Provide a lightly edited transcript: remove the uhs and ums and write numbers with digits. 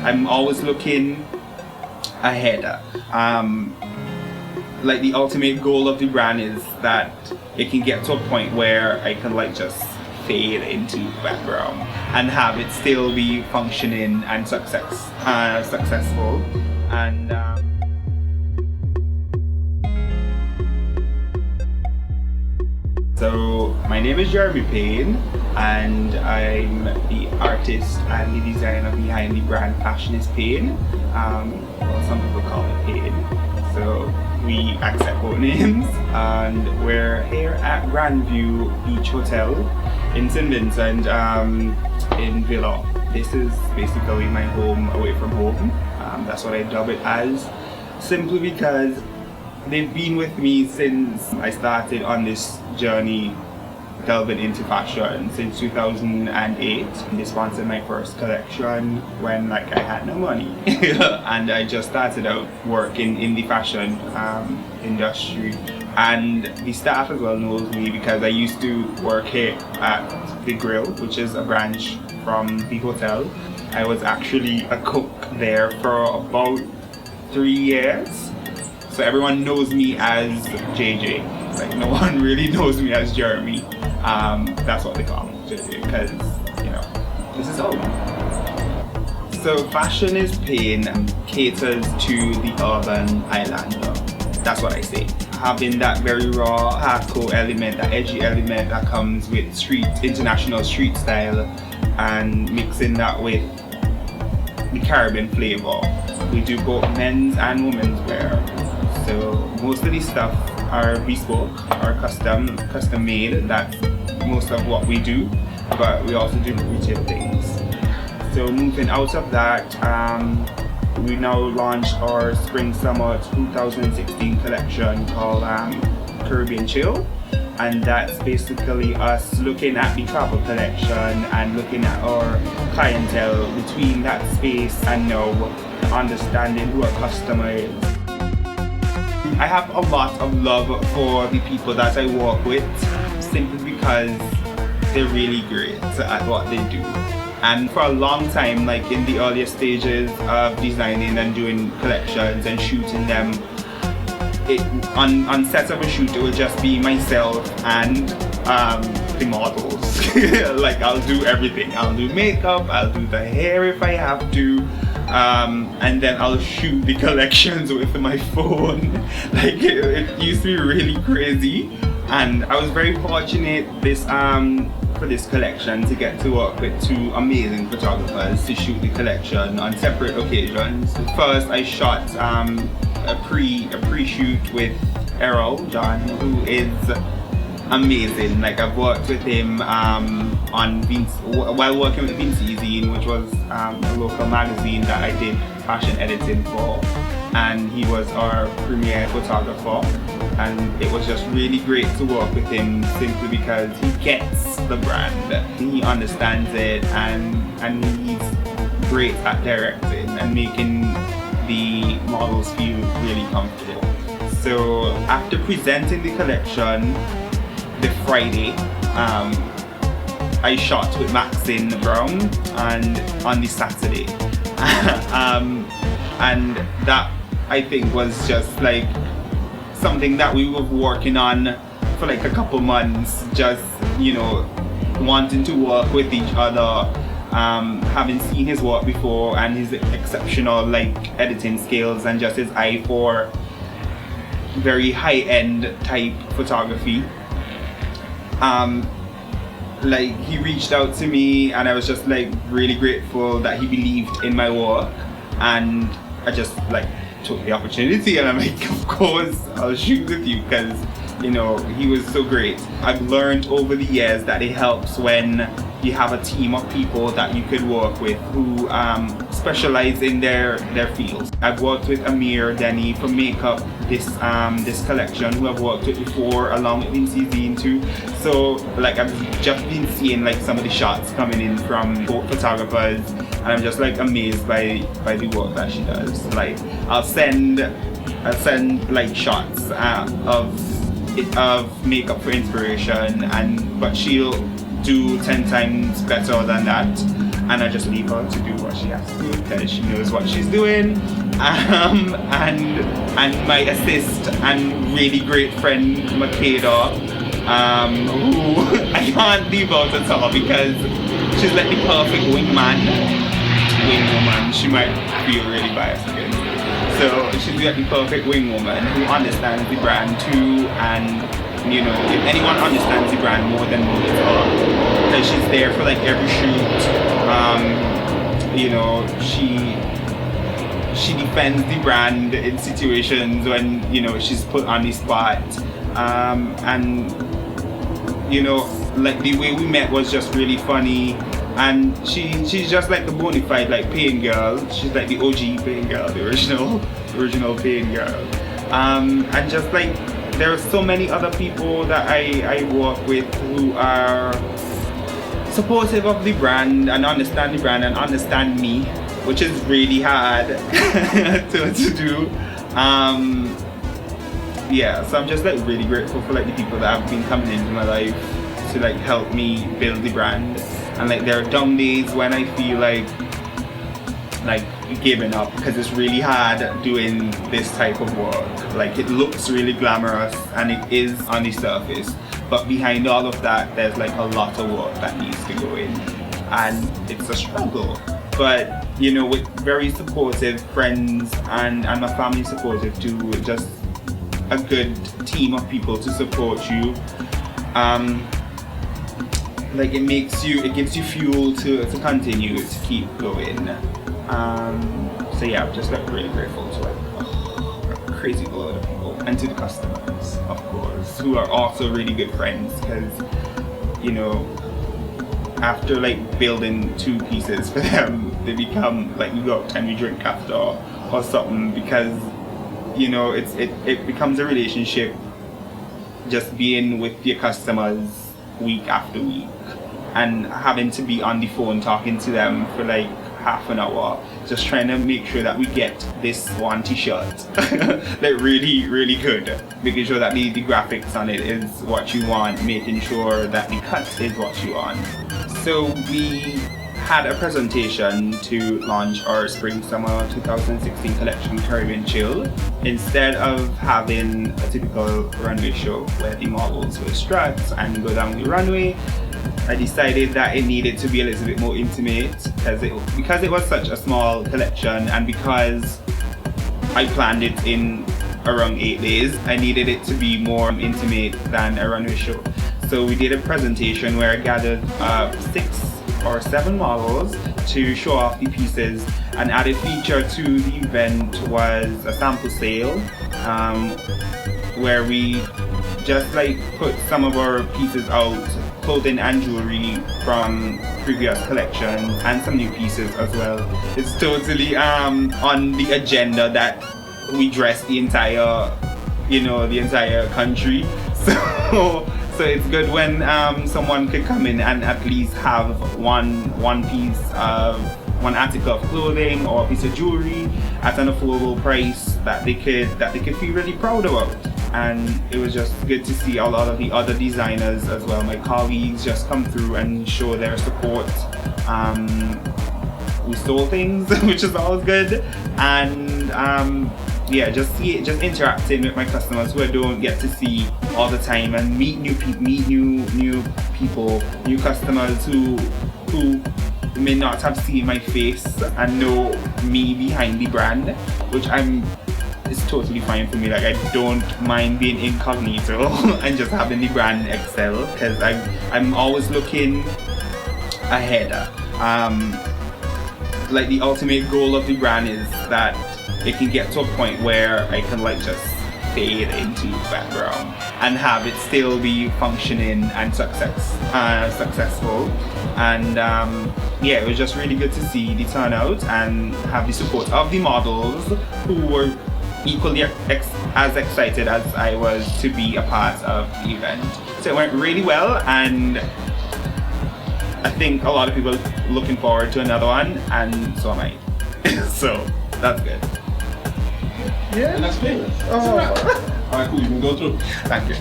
I'm always looking ahead. Like the ultimate goal of the brand is that it can get to a point where I can like just fade into background and have it still be functioning and successful. And so my name is Jeremy Payne, and I'm the artist and the designer behind the brand Fashion is Payne. Well, some people call it Payne, so we accept both names. And we're here at Grandview Beach Hotel in St. Vincent in Villa. This is basically my home away from home. That's what I dub it as, simply because they've been with me since I started on this journey delving into fashion since 2008. They sponsored my first collection when like I had no money and I just started out working in the fashion industry. And the staff as well knows me because I used to work here at the Grill, which is a branch from the hotel. I was actually a cook there for about 3 years. So everyone knows me as JJ. Like no one really knows me as Jeremy. That's what they call me, JJ, because you know, this is home. So Fashion is Payne caters to the urban islander. That's what I say. Having that very raw, hardcore element, that edgy element that comes with international street style, and mixing that with the Caribbean flavor. We do both men's and women's wear. So most of these stuff are bespoke or custom made. That's most of what we do, but we also do retail things. So moving out of that, we now launched our Spring Summer 2016 collection called Caribbean Chill, and that's basically us looking at the travel collection and looking at our clientele between that space and now understanding who our customer is. I have a lot of love for the people that I work with, simply because they're really great at what they do. And for a long time, like in the earlier stages of designing and doing collections and shooting them, on set of a shoot it would just be myself and the models. Like I'll do everything. I'll do makeup, I'll do the hair if I have to. And then I'll shoot the collections with my phone. Like it used to be really crazy, and I was very fortunate for this collection to get to work with 2 amazing photographers to shoot the collection on separate occasions. First, I shot a pre-shoot with Errol John, who is amazing. Like I've worked with him while working with Vincentian, which was a local magazine that I did fashion editing for, and he was our premier photographer, and it was just really great to work with him simply because he gets the brand, he understands it, and he's great at directing and making the models feel really comfortable. So after presenting the collection the Friday, I shot with Maxine Brown and on the Saturday. And that I think was just like something that we were working on for like a couple months, just, you know, wanting to work with each other, having seen his work before and his exceptional like editing skills and just his eye for very high-end type photography. Like he reached out to me and I was just like really grateful that he believed in my work, and I just like took the opportunity and I'm like, of course I'll shoot with you, because you know, he was so great. I've learned over the years that it helps when you have a team of people that you could work with who specialize in their fields. I've worked with Amir Denny for makeup this collection, who I've worked with before along with Vincentian too. So like I've just been seeing like some of the shots coming in from both photographers, and I'm just like amazed by the work that she does. Like I'll send like shots of makeup for inspiration, but she'll do 10 times better than that. and I just leave her to do what she has to do because she knows what she's doing. And my assist and really great friend Makeda, who I can't leave out at all because she's like the perfect wingwoman. She might feel really biased against it. So she's like the perfect wingwoman who understands the brand too, and you know, if anyone understands the brand more than me, it's her. Because she's there for like every shoot. You know, she defends the brand in situations when, you know, she's put on the spot. And you know, like the way we met was just really funny. And she's just like the bona fide like Payne girl. She's like the OG Payne girl, the original Payne girl. And just like there are so many other people that I work with who are supportive of the brand and understand the brand and understand me, which is really hard to do. Yeah, so I'm just like really grateful for like the people that have been coming into my life to like help me build the brand. And like there are down days when I feel like giving up because it's really hard doing this type of work. Like it looks really glamorous and it is on the surface, but behind all of that there's like a lot of work that needs to go in, and it's a struggle. But you know, with very supportive friends and my family supportive too, just a good team of people to support you, like it gives you fuel to continue to keep going. So yeah, I'm just like really grateful to like a crazy load of people, and to the customers, of course, who are also really good friends, because you know, after like building 2 pieces for them, they become like we go out and we drink after or something, because you know it becomes a relationship just being with your customers week after week and having to be on the phone talking to them for like half an hour, just trying to make sure that we get this one t-shirt like really good, making sure that the graphics on it is what you want, making sure that the cut is what you want. So we had a presentation to launch our Spring/Summer 2016 collection, Caribbean Chill. Instead of having a typical runway show where the models will strut and go down the runway, I decided that it needed to be a little bit more intimate because it was such a small collection, and because I planned it in around 8 days, I needed it to be more intimate than a runway show. So we did a presentation where I gathered 6 or 7 models to show off the pieces. An added feature to the event was a sample sale, where we just like put some of our pieces out, clothing and jewelry from previous collections, and some new pieces as well. It's totally on the agenda that we dress the entire country. So it's good when someone could come in and at least have one article of clothing or a piece of jewelry at an affordable price that they could feel really proud about. And it was just good to see a lot of the other designers as well, my colleagues, just come through and show their support. We stole things, which is always good, and yeah, just interacting with my customers who I don't get to see all the time, and meet new people, new customers who may not have seen my face and know me behind the brand, which it's totally fine for me. Like I don't mind being incognito and just having the brand excel, because I'm always looking ahead. Like the ultimate goal of the brand is that it can get to a point where I can like just fade into the background and have it still be functioning and successful. And yeah, it was just really good to see the turnout and have the support of the models, who were equally as excited as I was to be a part of the event. So it went really well, and I think a lot of people are looking forward to another one, and so am I. So that's good. Yeah, and that's famous. Oh. Alright, cool, you can go through. Thank you.